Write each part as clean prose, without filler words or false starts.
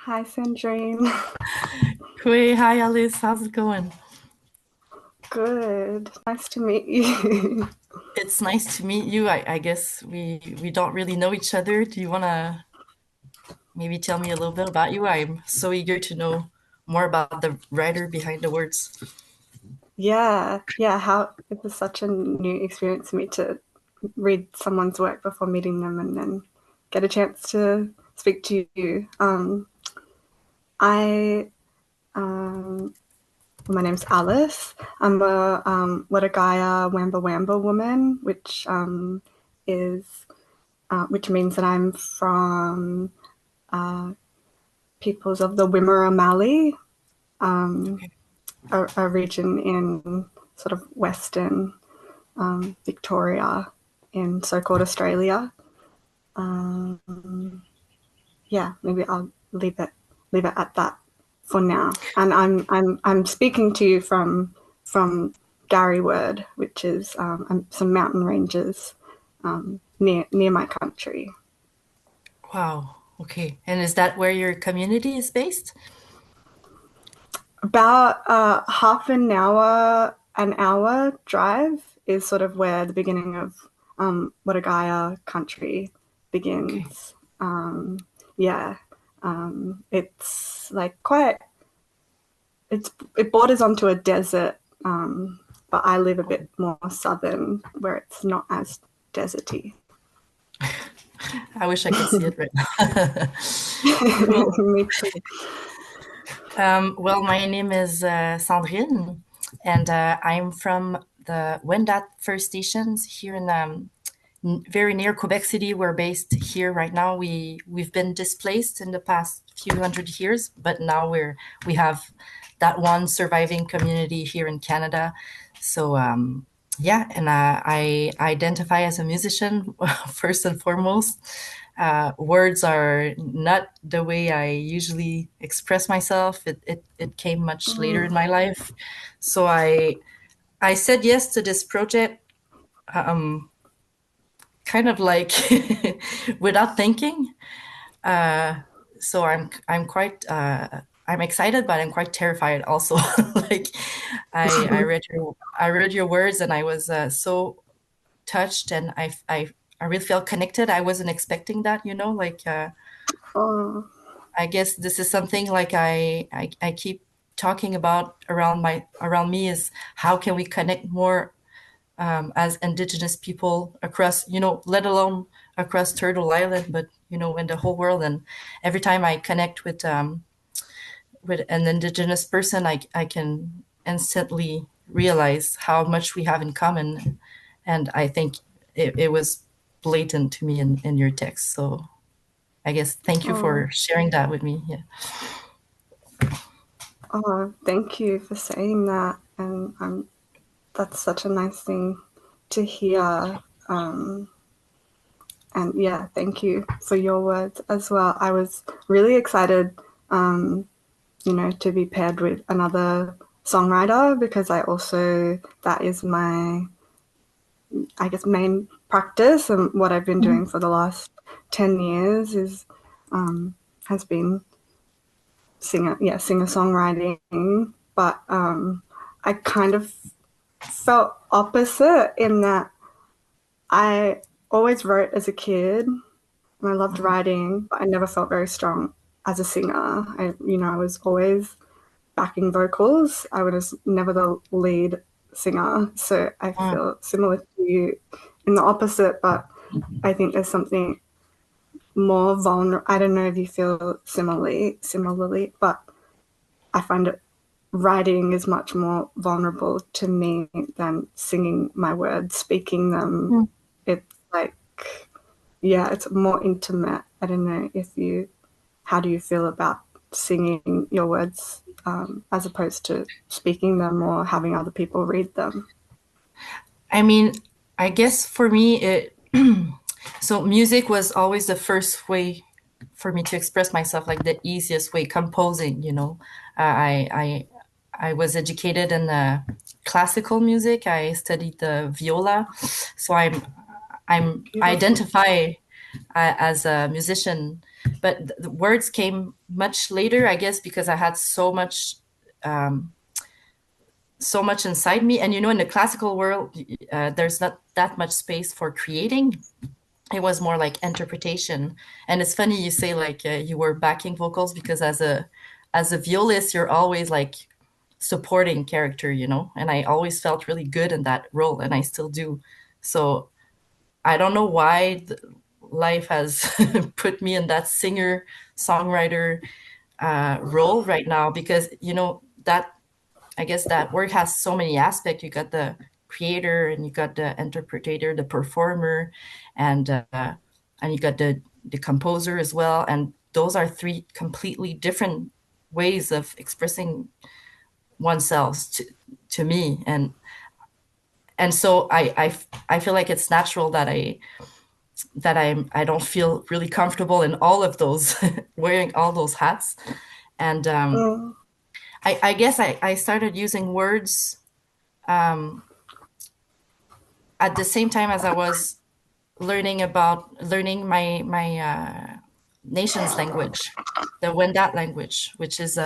Hi, Sadrine. Hey, hi Alice, how's it going? Good. Nice to meet you. It's nice to meet you. I guess we don't really know each other. Do you wanna maybe tell me a little bit about you? I'm so eager to know more about the writer behind the words. Yeah. How it was such a new experience for me to read someone's work before meeting them and then get a chance to speak to you. I my name's Alice. I'm a Wergaia Wemba Wemba woman, is which means that I'm from peoples of the Wimmera Mallee, Okay. a region in sort of Western Victoria in so-called Australia. Yeah, maybe I'll leave it at that for now. And I'm speaking to you from Gary Word, which is some mountain ranges near my country. Wow. Okay. And is that where your community is based? About an hour drive is sort of where the beginning of Wergaia country Okay. begins. Yeah, it's like quite. It borders onto a desert, but I live a bit more southern where it's not as deserty. I wish I could see it right now. Cool. Me too. Well, my name is Sandrine, and I'm from the Wendat First Nations here in very near Quebec City. We're based here right now. We've been displaced in the past few hundred years, but now we have that one surviving community here in Canada. So yeah, and I identify as a musician first and foremost. Words are not the way I usually express myself. It came much later Mm, in my life, so I said yes to this project. Um, Kind of like without thinking. Uh, so I'm quite I'm excited, but I'm quite terrified also. Like I read your words and I was so touched and I really felt connected. I wasn't expecting that, like oh, I guess this is something like I keep talking about around me is how can we connect more as Indigenous people across, let alone across Turtle Island, but in the whole world. And every time I connect with an Indigenous person, I can instantly realize how much we have in common. And I think it was blatant to me in your text. So I guess thank you oh, for sharing that with me. Yeah. oh, thank you for saying that. And that's such a nice thing to hear. And yeah, thank you for your words as well. I was really excited, to be paired with another songwriter because that is my, I guess, main practice and what I've been doing for the last 10 years has been singer-songwriting. But I kind of felt opposite in that I always wrote as a kid and I loved Mhm. writing, but I never felt very strong as a singer. I was always backing vocals. I was never the lead singer. So I Mm. feel similar to you in the opposite, but I think there's something more vulnerable. I don't know if you feel similarly, but I find it writing is much more vulnerable to me than singing my words, speaking them. It's like, yeah, it's more intimate. I don't know if you, how do you feel about singing your words as opposed to speaking them or having other people read them? I mean, I guess for me, so music was always the first way for me to express myself, like the easiest way, composing. I was educated in classical music. I studied the viola, so I Beautiful. identify. as a musician. But the words came much later, I guess, because I had um, so much inside me. And in the classical world, there's not that much space for creating. It was more like interpretation. And it's funny you say like you were backing vocals, because as a violist, you're always like supporting character, and I always felt really good in that role, and I still do. So I don't know why life has put me in that singer songwriter role right now, because that, I guess, that work has so many aspects. You got the creator, and you got the interpreter, the performer, and you got the composer as well. And those are three completely different ways of expressing oneself to me. And so I feel like it's natural that I don't feel really comfortable in all of those wearing all those hats. And Mm. I guess I started using words at the same time as I was learning my nation's language, the Wendat language, which is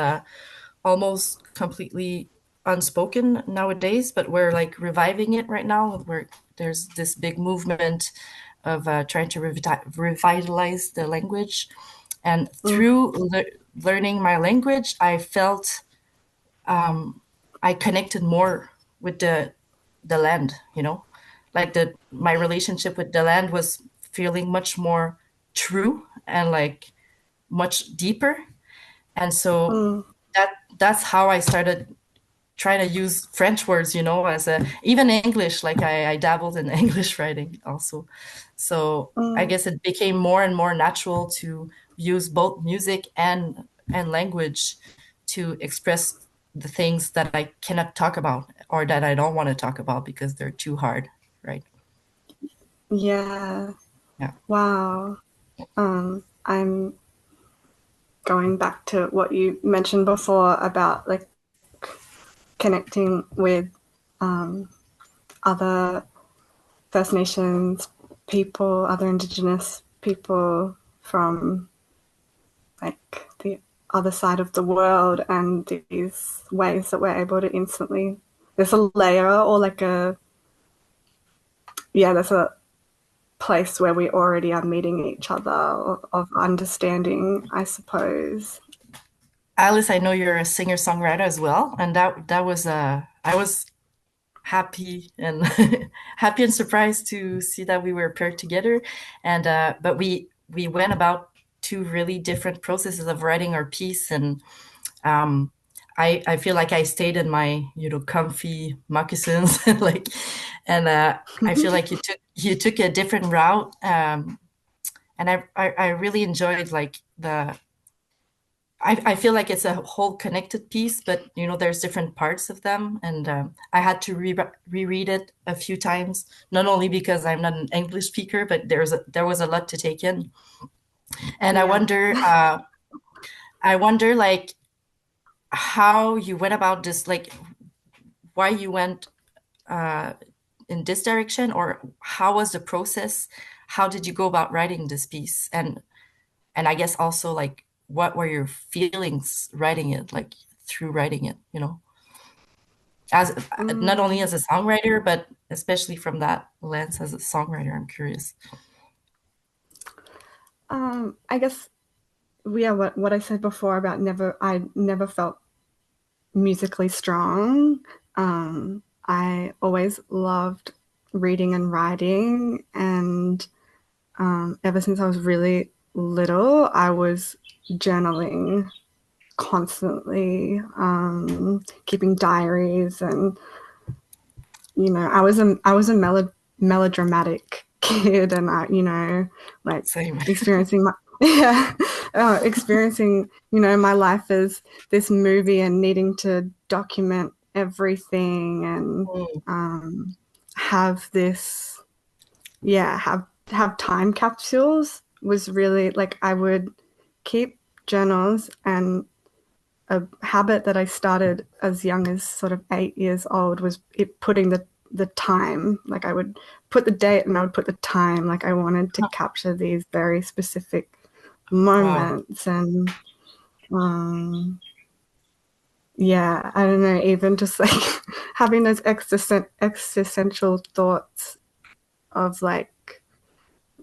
almost completely unspoken nowadays, but we're like reviving it right now. Where there's this big movement of trying to revitalize the language, and Mm. through learning my language, I felt I connected more with the land. Like my relationship with the land was feeling much more true and like much deeper. And so Mm. that's how I started trying to use French words, as even English. Like I dabbled in English writing also. So I Mm. guess it became more and more natural to use both music and language to express the things that I cannot talk about, or that I don't want to talk about because they're too hard, right? Yeah. Yeah. Wow. I'm going back to what you mentioned before about like connecting with other First Nations people, other Indigenous people from like the other side of the world, and these ways that we're able to instantly, there's a layer or like there's a place where we already are meeting each other of understanding, I suppose. Alice, I know you're a singer-songwriter as well, and that was I was happy and happy and surprised to see that we were paired together. And but we went about two really different processes of writing our piece. And um I feel like I stayed in my comfy moccasins like, and I feel like you took a different route. And I really enjoyed like I feel like it's a whole connected piece, but there's different parts of them, and I had to reread it a few times, not only because I'm not an English speaker, but there was a lot to take in. And I Yeah. wonder, like how you went about this, like why you went uh, in this direction, or how was the process? How did you go about writing this piece? And I guess also like what were your feelings writing it, like through writing it, as not only Mm. as a songwriter, but especially from that lens as a songwriter. I'm curious. I guess what I said before about I never felt musically strong. I always loved reading and writing, and ever since I was really little, I was journaling constantly, keeping diaries, and I was a melodramatic kid, and like Same. experiencing my yeah, experiencing my life as this movie and needing to document everything and Mm. have this have time capsules was really like I would keep journals, and a habit that I started as young as sort of 8 years old was putting the time. Like I would put the date and I would put the time. Like I wanted to capture these very specific moments. And yeah, I don't know, even just like having those existential thoughts of like,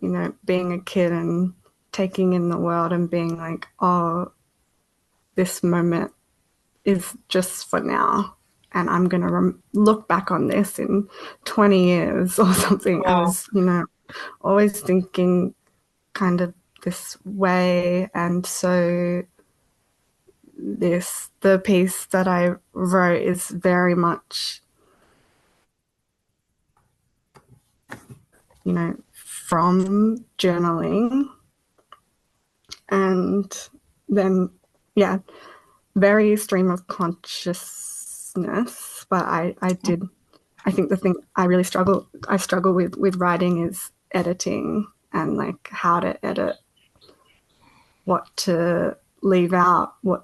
you know, being a kid and taking in the world and being like, oh, this moment is just for now. And I'm going to look back on this in 20 years or something. I was, you know, always thinking kind of this way. And so the piece that I wrote is very much, you know, from journaling. And then, yeah, very stream of consciousness. But I think the thing I struggle with writing is editing and like how to edit, what to leave out, or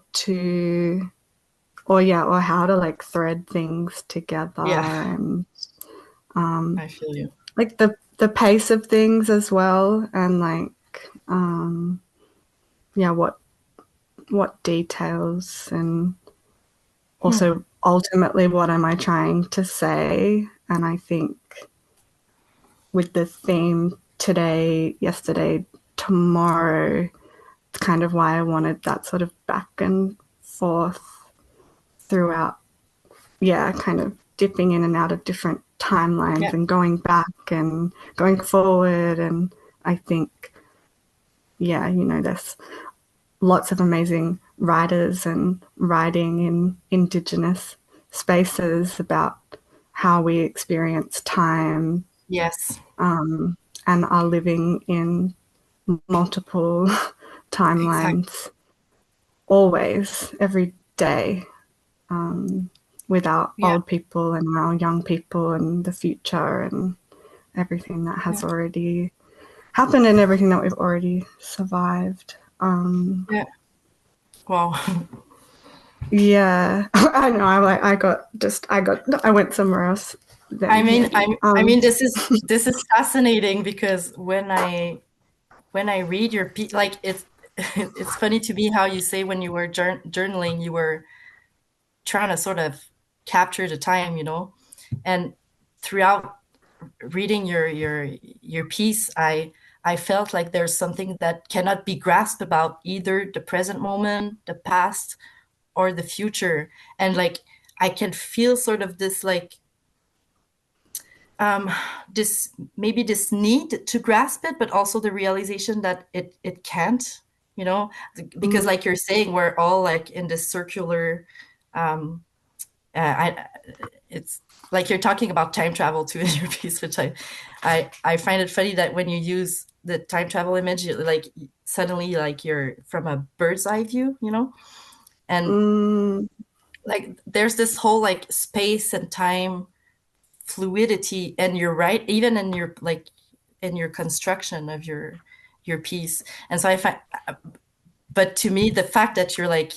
how to like thread things together. Yeah. And I feel you. Like the pace of things as well, and like yeah, what details, and also ultimately what am I trying to say. And I think with the theme today, yesterday, tomorrow, it's kind of why I wanted that sort of back and forth throughout. Yeah, kind of dipping in and out of different timelines and going back and going forward. And I think, yeah, you know, there's lots of amazing writers and writing in Indigenous spaces about how we experience time. Yes. And are living in multiple timelines always, every day, with our old people and our young people and the future and everything that has already happened and everything that we've already survived. Yeah. Wow. Yeah, I know. I went somewhere else. I mean, this is fascinating because when I read your piece, like it's it's funny to me how you say when you were journaling, you were trying to sort of capture the time, you know, and throughout reading your piece, I felt like there's something that cannot be grasped about either the present moment, the past, or the future. And like I can feel sort of this like this maybe this need to grasp it, but also the realization that it can't, you know, because like you're saying, we're all like in this circular it's like you're talking about time travel too in your piece, which I find it funny that when you use the time travel image, like suddenly like you're from a bird's eye view, you know, and like there's this whole like space and time fluidity, and you're right, even in your like in your construction of your piece. And so I find, but to me, the fact that you're like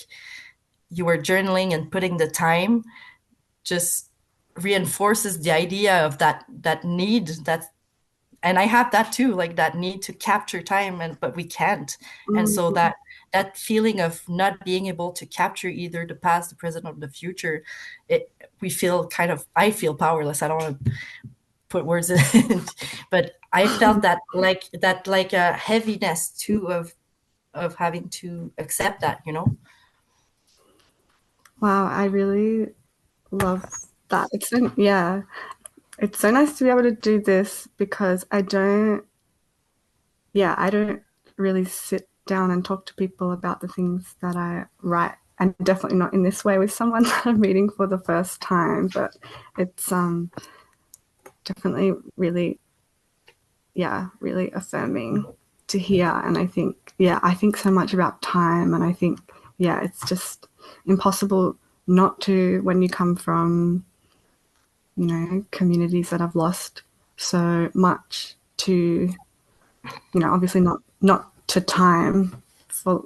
you were journaling and putting the time just reinforces the idea of that need, that, and I have that too, like that need to capture time, and but we can't. And so that feeling of not being able to capture either the past, the present, or the future, we feel kind of, I feel powerless. I don't want to put words in it, but I felt that like a heaviness too of having to accept that, you know. Wow, I really love that. It's so nice to be able to do this because I don't really sit down and talk to people about the things that I write, and definitely not in this way with someone that I'm meeting for the first time. But it's definitely really affirming to hear. And I think so much about time, and I think it's just impossible not to when you come from, you know, communities that have lost so much to, you know, obviously not to time for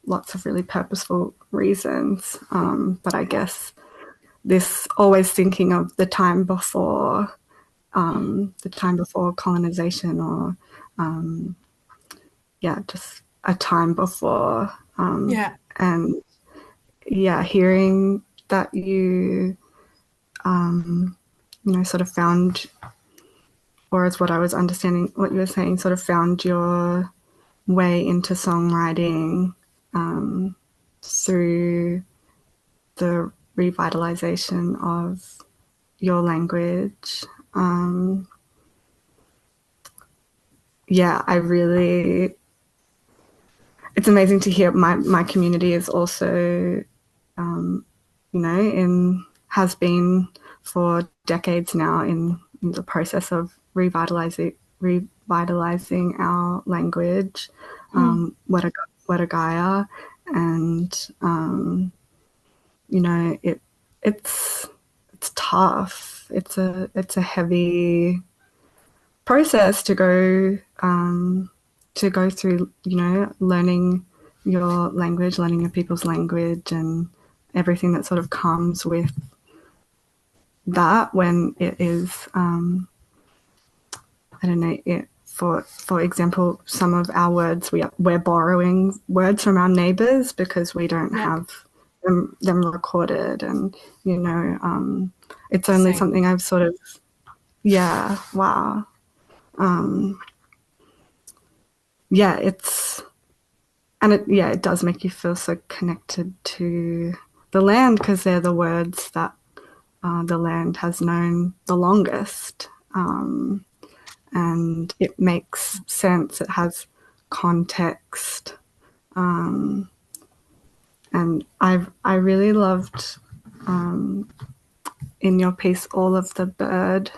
lots of really purposeful reasons. But I guess this always thinking of the time before the time before colonization, or just a time before. Yeah. And hearing that sort of found, or as what I was understanding, what you were saying, sort of found your way into songwriting through the revitalization of your language. I really, it's amazing to hear. My community is also, has been for decades now in the process of revitalizing our language, Wergaia, and it's tough. It's a heavy process to go through. Learning your language, learning your people's language, and everything that sort of comes with that when it is. I don't know. For example, some of our words we're borrowing words from our neighbors because we don't have them recorded, and it's only something I've sort of wow. It's and it does make you feel so connected to the land because they're the words that the land has known the longest, and it makes sense. It has context, and I really loved in your piece all of the bird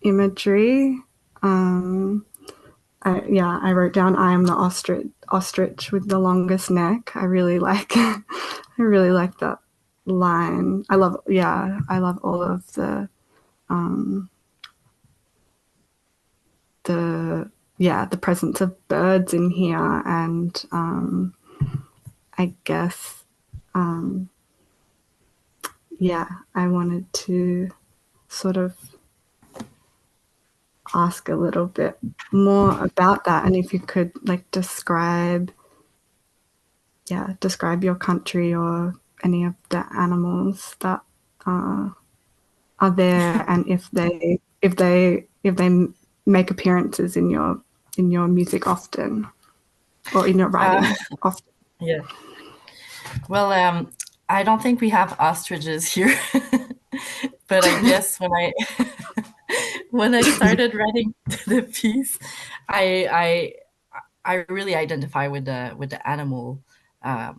imagery. I wrote down, "I am the ostrich with the longest neck." I really like that line. I love all of the presence of birds in here, and I guess I wanted to sort of ask a little bit more about that, and if you could describe your country or any of the animals that are there, and if they make appearances in your music often, or in your writing often. Yeah. Well, I don't think we have ostriches here, but I guess when I started writing the piece, I really identify with the animal. I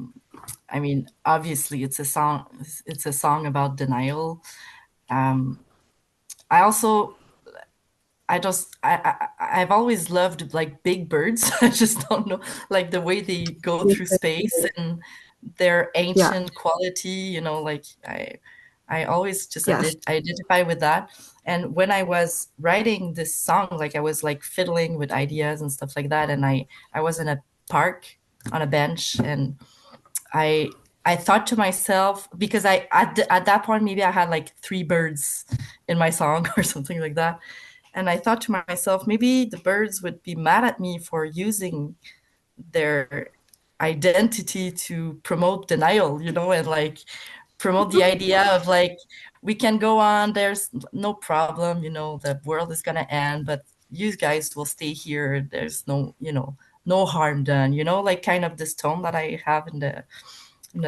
mean, obviously, it's a song. It's a song about denial. I also I've always loved like big birds. I just don't know like the way they go through space and their ancient quality, like I always just identify with that. And when I was writing this song, like I was like fiddling with ideas and stuff like that, and I was in a park on a bench, and I thought to myself, because at that point maybe I had like three birds in my song or something like that. And I thought to myself, maybe the birds would be mad at me for using their identity to promote denial, and like promote the idea of like, we can go on, there's no problem, the world is gonna end, but you guys will stay here. There's no harm done, like kind of this tone that I have in the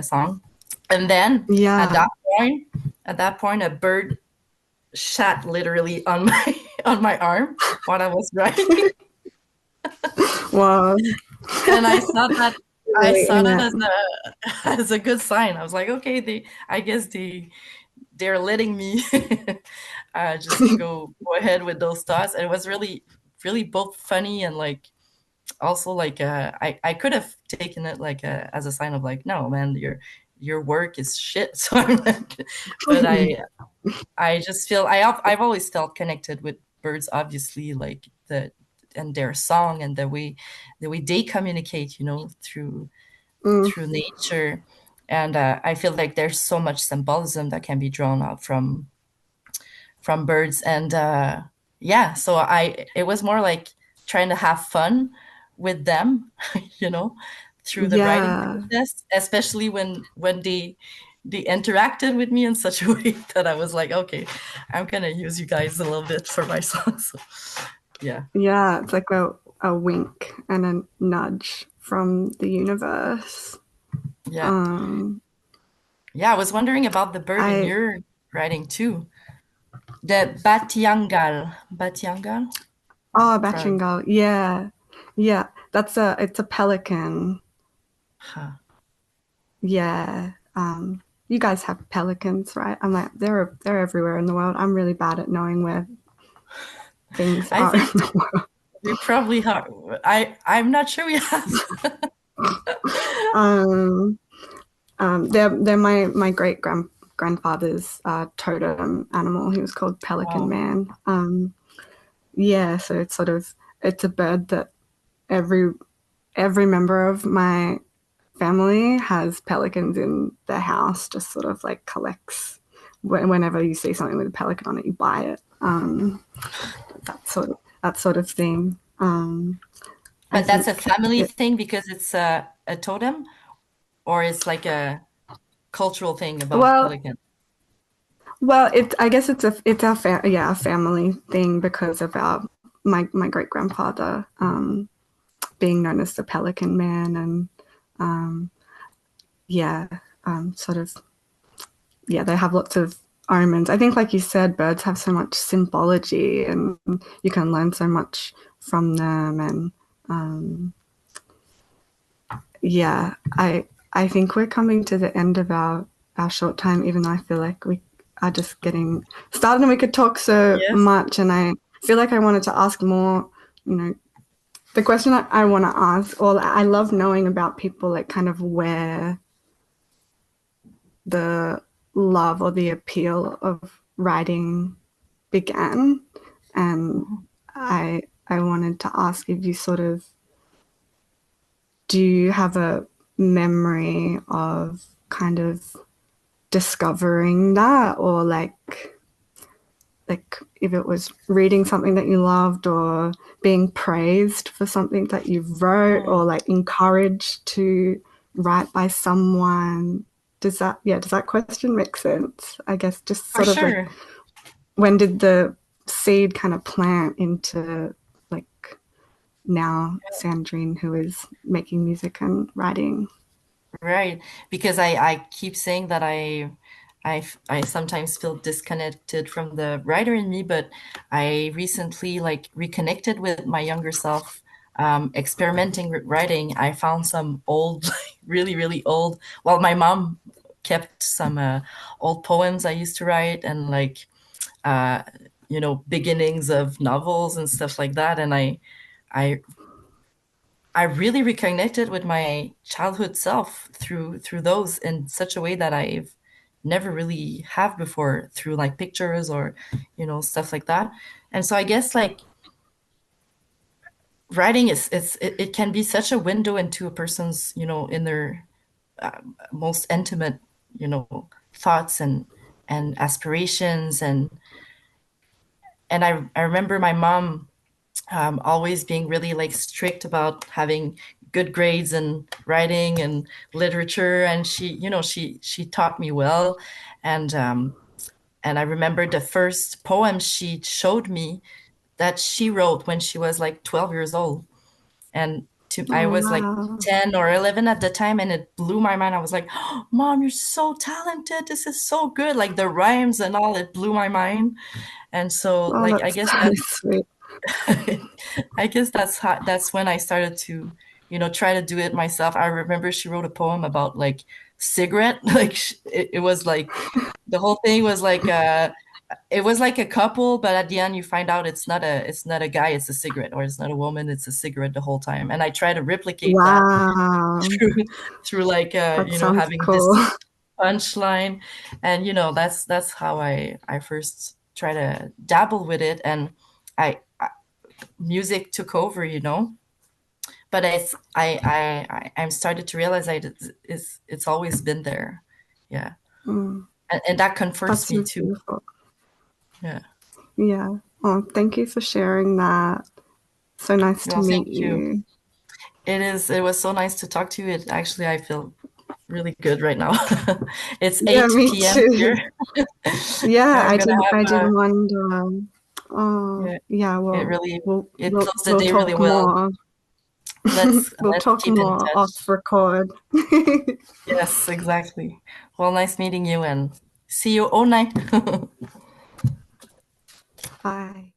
song. And then at that point, a bird shat literally on my arm while I was writing. Wow. And I saw that as a good sign. I was like, okay, I guess they're letting me just go ahead with those thoughts. And it was really, really both funny and like also like I could have taken it like as a sign of like, no man, your work is shit. So I'm like, but I just feel I've always felt connected with birds, obviously, like and their song and the way they communicate, through nature. And I feel like there's so much symbolism that can be drawn out from birds. And yeah, so it was more like trying to have fun with them, you know, through the writing Yeah. process, especially when they interacted with me in such a way that I was like, okay, I'm gonna use you guys a little bit for my songs. So, yeah, Yeah, it's like a wink and a nudge from the universe. yeah, Um, yeah. I was wondering about the bird in I your writing too, the Batiangal. oh, Probably. Batchingal. Yeah, yeah. It's a pelican. Huh. Yeah. You guys have pelicans, right? I'm like they're everywhere in the world. I'm really bad at knowing where things I are in think the world. we probably have. I'm not sure we have. Um, they're my great grandfather's totem animal. He was called Pelican Wow. Man. Yeah, so it's a bird that every every member of my family has pelicans in their house. Just sort of like collects whenever you see something with a pelican on it, you buy it. That sort of thing. I But that's a think family it. thing because it's a totem, or it's like a cultural thing about Well, pelican. I guess it's a family thing because of our my great grandfather being known as the Pelican Man and um, yeah, sort of yeah, they have lots of omens. I think, like you said, birds have so much symbology, and you can learn so much from them. And um, yeah, I think we're coming to the end of our short time, even though I feel like we are just getting started, and we could talk so Yes. much. And I feel like I wanted to ask more. You know, the question I want to ask, or I love knowing about people, like kind of where the love or the appeal of writing began. And I wanted to ask if you sort of do you have a memory of kind of discovering that, or like if it was reading something that you loved or being praised for something that you wrote Mm, or like encouraged to write by someone. Does that question make sense? I guess just for sort of like sure. when did the seed kind of plant into like now Sandrine, who is making music and writing? Right. Because I keep saying that I sometimes feel disconnected from the writer in me, but I recently like reconnected with my younger self, experimenting with writing. I found some old, like, really, really old. Well, my mom kept some old poems I used to write and like uh, beginnings of novels and stuff like that. And I I really reconnected with my childhood self through those in such a way that I've never really have before through like pictures or stuff like that. And so I guess like writing it can be such a window into a person's in their most intimate thoughts and aspirations and I remember my mom always being really like strict about having good grades in writing and literature, and she taught me well, and I remember the first poem she showed me that she wrote when she was like 12 years old, and I Oh was like wow. 10 or 11 at the time, and it blew my mind. I was like, oh, Mom, you're so talented. This is so good. Like the rhymes and all, it blew my mind. And so, Oh, like, I that's guess so sweet. I guess that's when I started to, try to do it myself. I remember she wrote a poem about like cigarette, like it was like the whole thing was like it was like a couple, but at the end you find out it's not a guy, it's a cigarette, or it's not a woman, it's a cigarette the whole time. And I try to replicate that Wow. through through like That sounds having this cool. punchline, and that's how I first try to dabble with it, and music took over, but I'm started to realize that it's always been there. Yeah. Mm, And that comforts that's me so too. beautiful. Yeah. Yeah. Oh, thank you for sharing that. So nice to Well, meet thank you. you. It was so nice to talk to you. It actually, I feel really good right now. It's Yeah, 8 me p.m. too. here. Yeah, I'm gonna I have did a, wonder. Oh, yeah, yeah, it well, really, it closed the we'll day really talk well. more. We'll Let's talk keep in more touch. off record. Yes, exactly. Well, nice meeting you and see you all night. Bye.